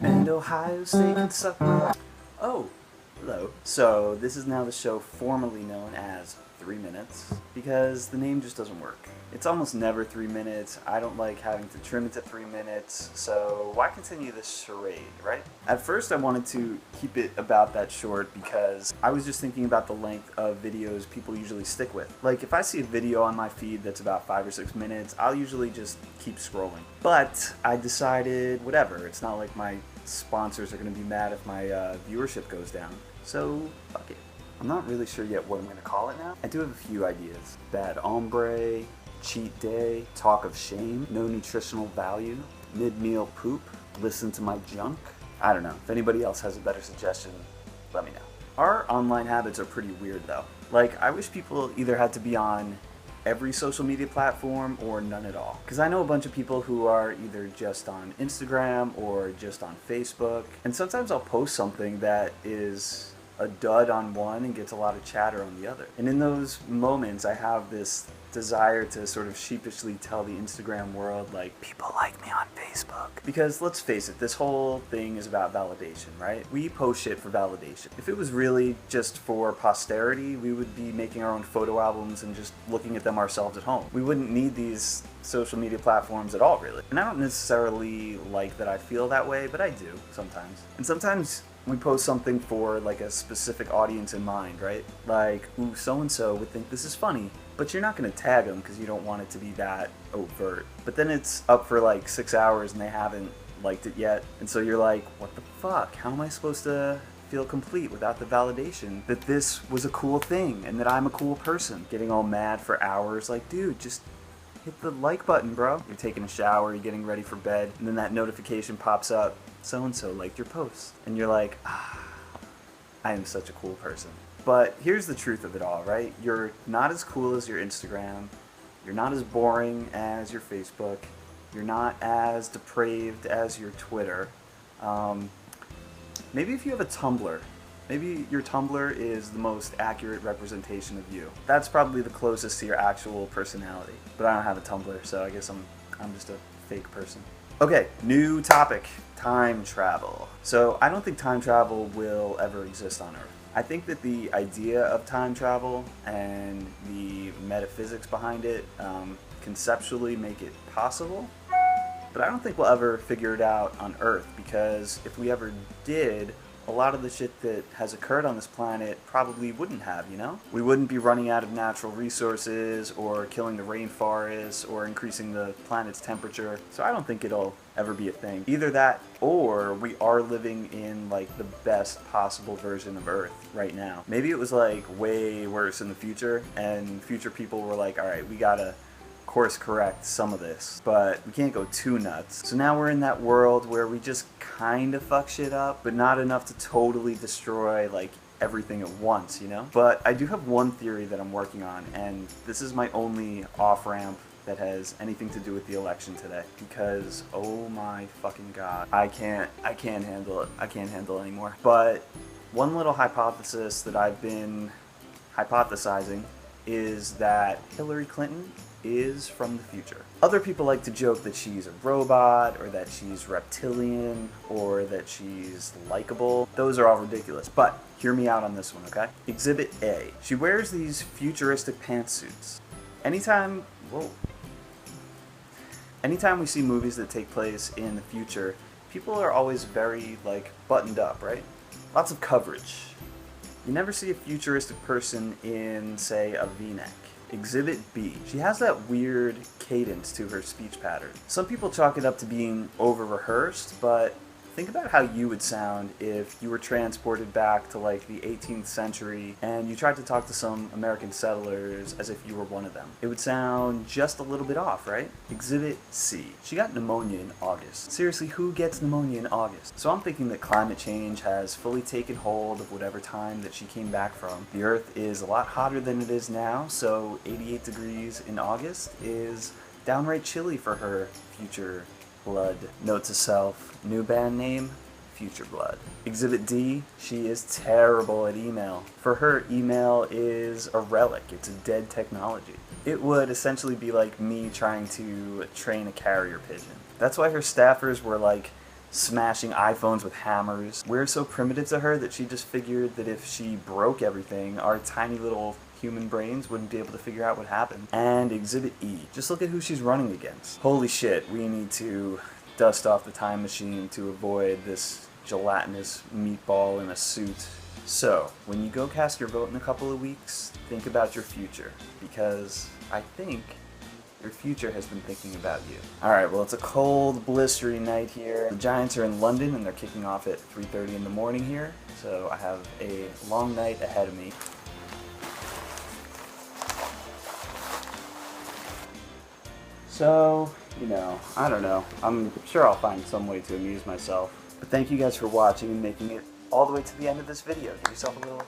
And Ohio State can suck my... Oh, hello. So, this is now the show formerly known as 3 Minutes, because the name just doesn't work. It's almost never 3 minutes. I don't like having to trim it to 3 minutes, so why continue this charade, right? At first I wanted to keep it about that short because I was just thinking about the length of videos people usually stick with. Like, if I see a video on my feed that's about 5 or 6 minutes, I'll usually just keep scrolling. But I decided, whatever, it's not like my sponsors are going to be mad if my viewership goes down. So, fuck it. I'm not really sure yet what I'm going to call it now. I do have a few ideas. Bad hombre, cheat day, talk of shame, no nutritional value, mid-meal poop, listen to my junk. I don't know. If anybody else has a better suggestion, let me know. Our online habits are pretty weird though. Like, I wish people either had to be on every social media platform or none at all. Because I know a bunch of people who are either just on Instagram or just on Facebook. And sometimes I'll post something that is a dud on one and gets a lot of chatter on the other. And in those moments, I have this desire to sort of sheepishly tell the Instagram world, like, people like me on Facebook. Because let's face it, this whole thing is about validation, right? We post shit for validation. If it was really just for posterity, we would be making our own photo albums and just looking at them ourselves at home. We wouldn't need these social media platforms at all, really. And I don't necessarily like that I feel that way, but I do sometimes. And sometimes we post something for like a specific audience in mind, right? Like, ooh, so-and-so would think this is funny, but you're not going to tag them because you don't want it to be that overt. But then it's up for like 6 hours and they haven't liked it yet. And so you're like, what the fuck? How am I supposed to feel complete without the validation that this was a cool thing and that I'm a cool person? Getting all mad for hours, like, dude, just hit the like button, bro. You're taking a shower, you're getting ready for bed, and then that notification pops up. So-and-so liked your post. And you're like, I am such a cool person. But here's the truth of it all, right? You're not as cool as your Instagram. You're not as boring as your Facebook. You're not as depraved as your Twitter. Maybe if you have a Tumblr, maybe your Tumblr is the most accurate representation of you. That's probably the closest to your actual personality. But I don't have a Tumblr, so I guess I'm just a fake person. Okay, new topic, time travel. So I don't think time travel will ever exist on Earth. I think that the idea of time travel and the metaphysics behind it conceptually make it possible, but I don't think we'll ever figure it out on Earth, because if we ever did, a lot of the shit that has occurred on this planet probably wouldn't have, you know? We wouldn't be running out of natural resources or killing the rainforests or increasing the planet's temperature. So I don't think it'll ever be a thing. Either that or we are living in like the best possible version of Earth right now. Maybe it was like way worse in the future and future people were like, all right, we gotta course correct some of this, but we can't go too nuts. So now we're in that world where we just kind of fuck shit up, but not enough to totally destroy like everything at once, you know? But I do have one theory that I'm working on, and this is my only off-ramp that has anything to do with the election today, because oh my fucking god, I can't handle it. I can't handle it anymore. But one little hypothesis that I've been hypothesizing is that Hillary Clinton is from the future. Other people like to joke that she's a robot, or that she's reptilian, or that she's likable. Those are all ridiculous, but hear me out on this one, okay? Exhibit A. She wears these futuristic pantsuits. Anytime we see movies that take place in the future, people are always very, like, buttoned up, right? Lots of coverage. You never see a futuristic person in, say, a V-neck. Exhibit B. She has that weird cadence to her speech pattern. Some people chalk it up to being over-rehearsed, but think about how you would sound if you were transported back to like the 18th century and you tried to talk to some American settlers as if you were one of them. It would sound just a little bit off, right? Exhibit C. She got pneumonia in August. Seriously, who gets pneumonia in August? So I'm thinking that climate change has fully taken hold of whatever time that she came back from. The Earth is a lot hotter than it is now, so 88 degrees in August is downright chilly for her future blood. Note to self, new band name, Future Blood. Exhibit D, she is terrible at email. For her, email is a relic. It's a dead technology. It would essentially be like me trying to train a carrier pigeon. That's why her staffers were like smashing iPhones with hammers. We're so primitive to her that she just figured that if she broke everything, our tiny little human brains wouldn't be able to figure out what happened. And Exhibit E. Just look at who she's running against. Holy shit, we need to dust off the time machine to avoid this gelatinous meatball in a suit. So, when you go cast your vote in a couple of weeks, think about your future, because I think your future has been thinking about you. Alright, well, it's a cold, blistering night here. The Giants are in London, and they're kicking off at 3:30 in the morning here, so I have a long night ahead of me. So, you know, I don't know. I'm sure I'll find some way to amuse myself. But thank you guys for watching and making it all the way to the end of this video. Give yourself a little